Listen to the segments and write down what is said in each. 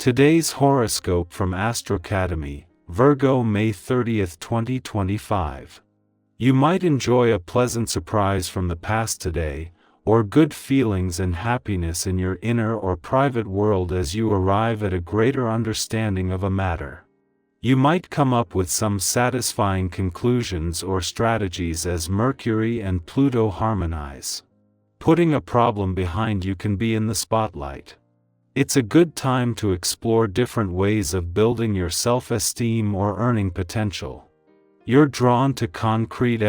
Today's horoscope from Academy, Virgo, May 30th, 2025. You might enjoy a pleasant surprise from the past today, or good feelings and happiness in your inner or private world as you arrive at a greater understanding of a matter. You might come up with some satisfying conclusions or strategies as Mercury and Pluto harmonize. Putting a problem behind you can be in the spotlight. It's a good time to explore different ways of building your self-esteem or earning potential. You're drawn to concrete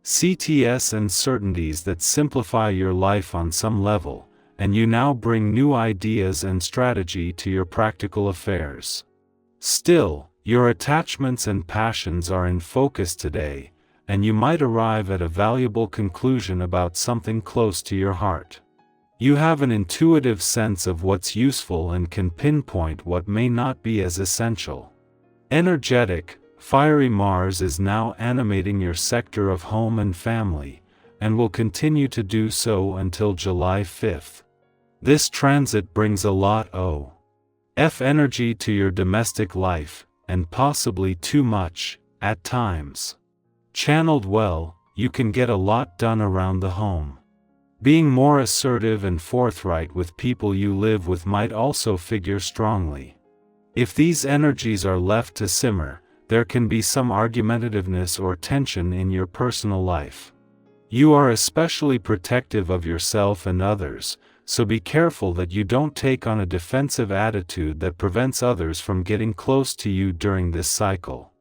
CTS and certainties that simplify your life on some level, and you now bring new ideas and strategy to your practical affairs. Still, your attachments and passions are in focus today, and you might arrive at a valuable conclusion about something close to your heart. You have an intuitive sense of what's useful and can pinpoint what may not be as essential. Energetic, fiery Mars is now animating your sector of home and family, and will continue to do so until July 5th. This transit brings a lot of energy to your domestic life, and possibly too much, at times. Channeled well, you can get a lot done around the home. Being more assertive and forthright with people you live with might also figure strongly. If these energies are left to simmer, there can be some argumentativeness or tension in your personal life. You are especially protective of yourself and others, so be careful that you don't take on a defensive attitude that prevents others from getting close to you during this cycle.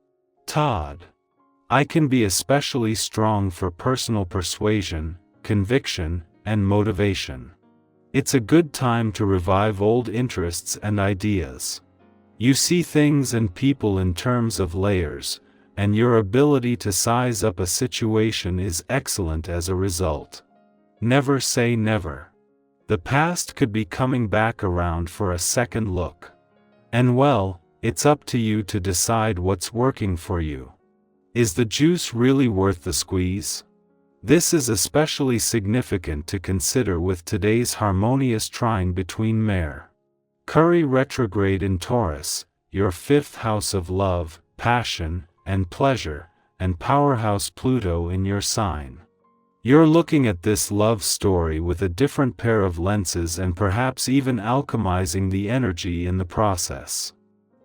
I can be especially strong for personal persuasion, conviction, and motivation. It's a good time to revive old interests and ideas. You see things and people in terms of layers, and your ability to size up a situation is excellent as a result. Never say never. The past could be coming back around for a second look. And well, it's up to you to decide what's working for you. Is the juice really worth the squeeze? This is especially significant to consider with today's harmonious trine between Mercury retrograde in Taurus, your fifth house of love, passion, and pleasure, and powerhouse Pluto in your sign. You're looking at this love story with a different pair of lenses and perhaps even alchemizing the energy in the process.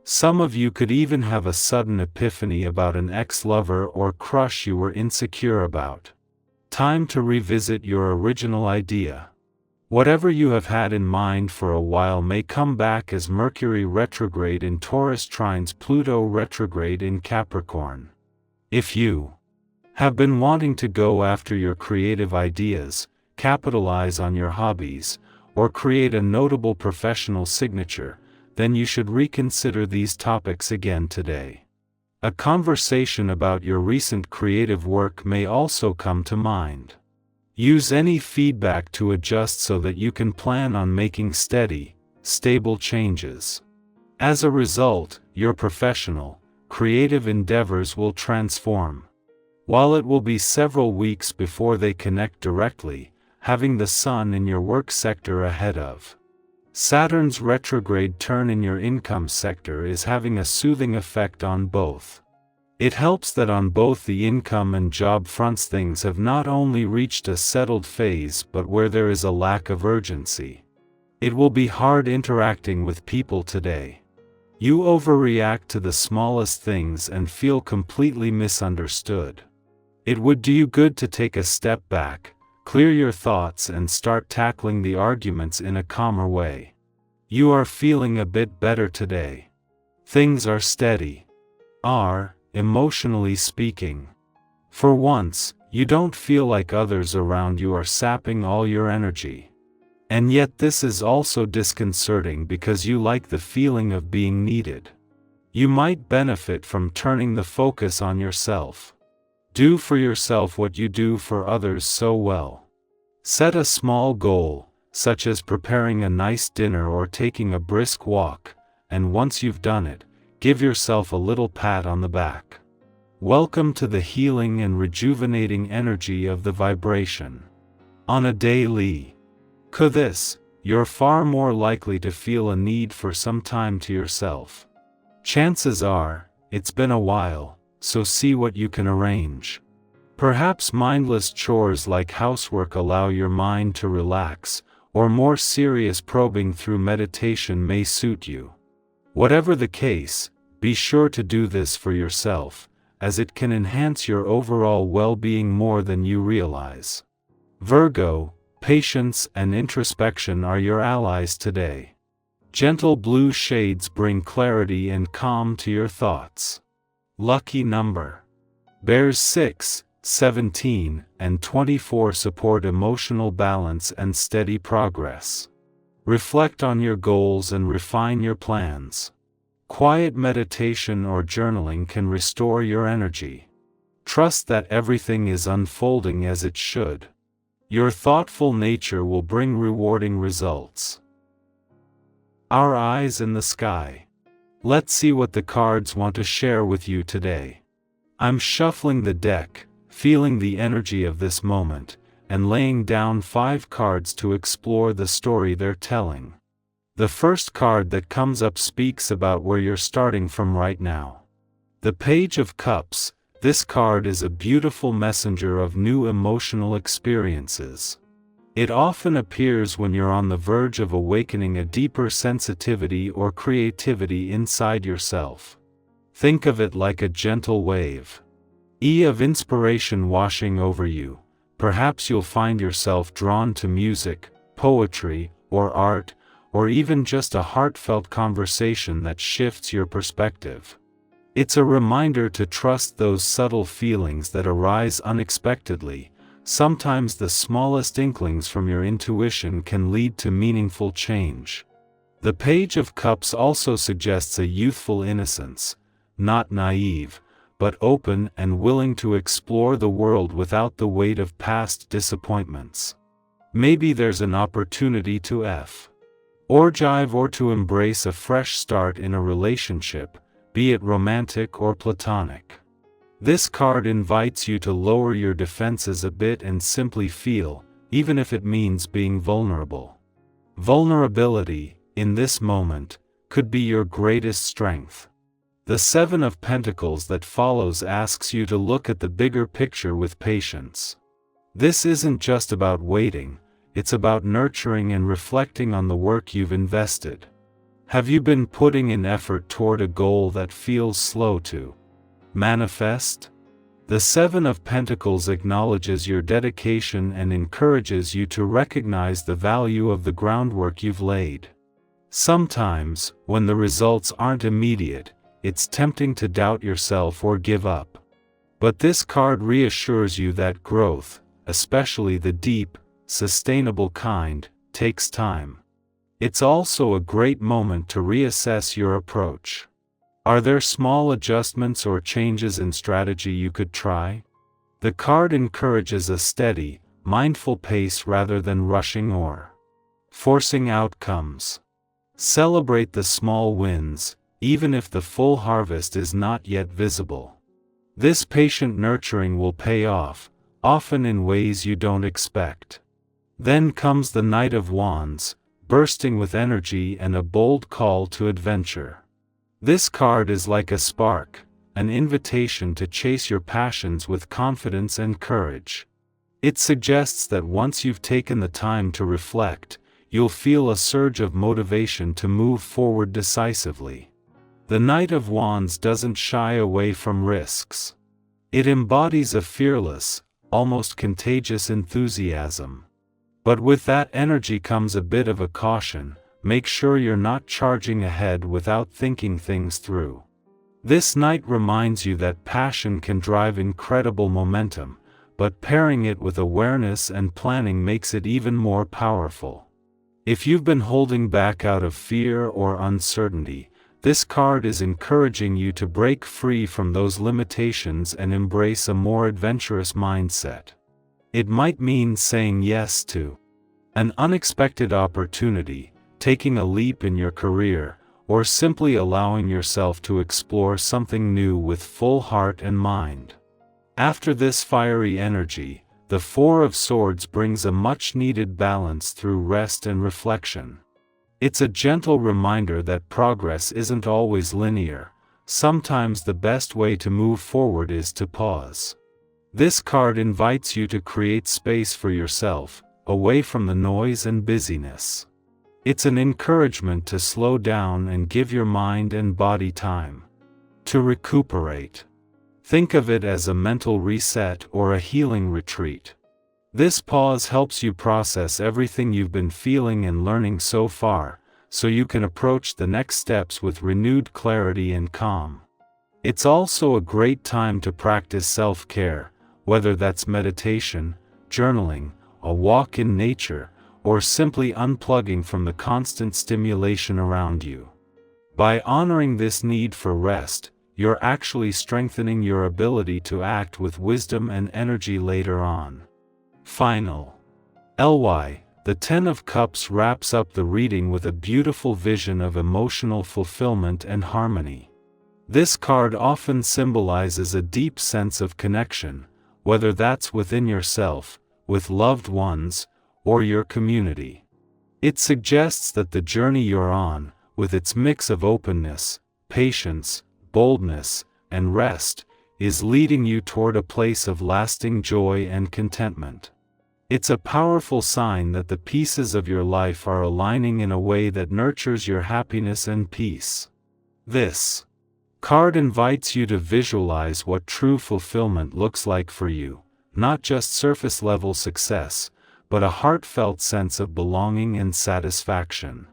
Some of you could even have a sudden epiphany about an ex-lover or crush you were insecure about. Time to revisit your original idea. Whatever you have had in mind for a while may come back as Mercury retrograde in Taurus trines Pluto retrograde in Capricorn. If you have been wanting to go after your creative ideas, capitalize on your hobbies, or create a notable professional signature, then you should reconsider these topics again today. A conversation about your recent creative work may also come to mind. Use any feedback to adjust so that you can plan on making steady, stable changes. As a result, your professional, creative endeavors will transform. While it will be several weeks before they connect directly, having the Sun in your work sector ahead of Saturn's retrograde turn in your income sector is having a soothing effect on both. It helps that on both the income and job fronts things have not only reached a settled phase but where there is a lack of urgency. It will be hard interacting with people today. You overreact to the smallest things and feel completely misunderstood. It would do you good to take a step back, clear your thoughts and start tackling the arguments in a calmer way. You are feeling a bit better today. Things are steady. Emotionally speaking. For once, you don't feel like others around you are sapping all your energy. And yet this is also disconcerting because you like the feeling of being needed. You might benefit from turning the focus on yourself. Do for yourself what you do for others so well. Set a small goal, such as preparing a nice dinner or taking a brisk walk, and once you've done it, give yourself a little pat on the back. Welcome to the healing and rejuvenating energy of the vibration. On a daily basis, you're far more likely to feel a need for some time to yourself. Chances are, it's been a while, so see what you can arrange. Perhaps mindless chores like housework allow your mind to relax, or more serious probing through meditation may suit you. Whatever the case, be sure to do this for yourself, as it can enhance your overall well-being more than you realize. Virgo, patience and introspection are your allies today. Gentle blue shades bring clarity and calm to your thoughts. Lucky number. Bears 6, 17, and 24 support emotional balance and steady progress. Reflect on your goals and refine your plans. Quiet meditation or journaling can restore your energy. Trust that everything is unfolding as it should. Your thoughtful nature will bring rewarding results. Our eyes in the sky. Let's see what the cards want to share with you today. I'm shuffling the deck, feeling the energy of this moment, and laying down 5 cards to explore the story they're telling. The first card that comes up speaks about where you're starting from right now. The Page of Cups. This card is a beautiful messenger of new emotional experiences. It often appears when you're on the verge of awakening a deeper sensitivity or creativity inside yourself. Think of it like a gentle wave of inspiration washing over you. Perhaps you'll find yourself drawn to music, poetry, or art, or even just a heartfelt conversation that shifts your perspective. It's a reminder to trust those subtle feelings that arise unexpectedly. Sometimes the smallest inklings from your intuition can lead to meaningful change. The Page of Cups also suggests a youthful innocence, not naive, but open and willing to explore the world without the weight of past disappointments. Maybe there's an opportunity to jive or to embrace a fresh start in a relationship, be it romantic or platonic. This card invites you to lower your defenses a bit and simply feel, even if it means being vulnerable. Vulnerability, in this moment, could be your greatest strength. The 7 of Pentacles that follows asks you to look at the bigger picture with patience. This isn't just about waiting, it's about nurturing and reflecting on the work you've invested. Have you been putting in effort toward a goal that feels slow to manifest? The 7 of Pentacles acknowledges your dedication and encourages you to recognize the value of the groundwork you've laid. Sometimes, when the results aren't immediate, it's tempting to doubt yourself or give up. But this card reassures you that growth, especially the deep, sustainable kind, takes time. It's also a great moment to reassess your approach. Are there small adjustments or changes in strategy you could try? The card encourages a steady, mindful pace rather than rushing or forcing outcomes. Celebrate the small wins, even if the full harvest is not yet visible. This patient nurturing will pay off, often in ways you don't expect. Then comes the Knight of Wands, bursting with energy and a bold call to adventure. This card is like a spark, an invitation to chase your passions with confidence and courage. It suggests that once you've taken the time to reflect, you'll feel a surge of motivation to move forward decisively. The Knight of Wands doesn't shy away from risks. It embodies a fearless, almost contagious enthusiasm. But with that energy comes a bit of a caution. Make sure you're not charging ahead without thinking things through. This Knight reminds you that passion can drive incredible momentum, but pairing it with awareness and planning makes it even more powerful. If you've been holding back out of fear or uncertainty, this card is encouraging you to break free from those limitations and embrace a more adventurous mindset. It might mean saying yes to an unexpected opportunity, taking a leap in your career, or simply allowing yourself to explore something new with full heart and mind. After this fiery energy, the Four of Swords brings a much-needed balance through rest and reflection. It's a gentle reminder that progress isn't always linear. Sometimes the best way to move forward is to pause. This card invites you to create space for yourself, away from the noise and busyness. It's an encouragement to slow down and give your mind and body time to recuperate. Think of it as a mental reset or a healing retreat. This pause helps you process everything you've been feeling and learning so far, so you can approach the next steps with renewed clarity and calm. It's also a great time to practice self-care, whether that's meditation, journaling, a walk in nature, or simply unplugging from the constant stimulation around you. By honoring this need for rest, you're actually strengthening your ability to act with wisdom and energy later on. Final. The Ten of Cups wraps up the reading with a beautiful vision of emotional fulfillment and harmony. This card often symbolizes a deep sense of connection, whether that's within yourself, with loved ones, or your community. It suggests that the journey you're on, with its mix of openness, patience, boldness, and rest, is leading you toward a place of lasting joy and contentment. It's a powerful sign that the pieces of your life are aligning in a way that nurtures your happiness and peace. This card invites you to visualize what true fulfillment looks like for you, not just surface-level success, but a heartfelt sense of belonging and satisfaction.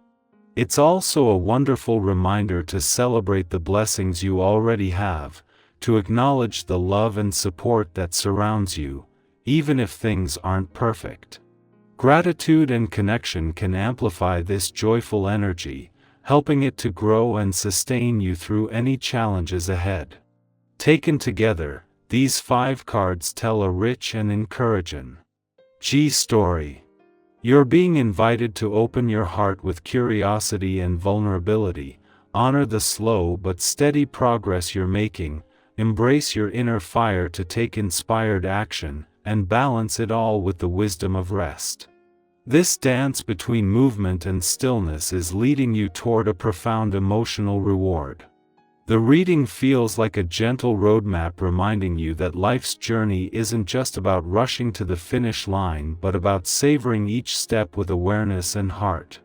It's also a wonderful reminder to celebrate the blessings you already have, to acknowledge the love and support that surrounds you, even if things aren't perfect. Gratitude and connection can amplify this joyful energy, helping it to grow and sustain you through any challenges ahead. Taken together, these 5 cards tell a rich and encouraging story. You're being invited to open your heart with curiosity and vulnerability, honor the slow but steady progress you're making, embrace your inner fire to take inspired action, and balance it all with the wisdom of rest. This dance between movement and stillness is leading you toward a profound emotional reward. The reading feels like a gentle roadmap reminding you that life's journey isn't just about rushing to the finish line but about savoring each step with awareness and heart.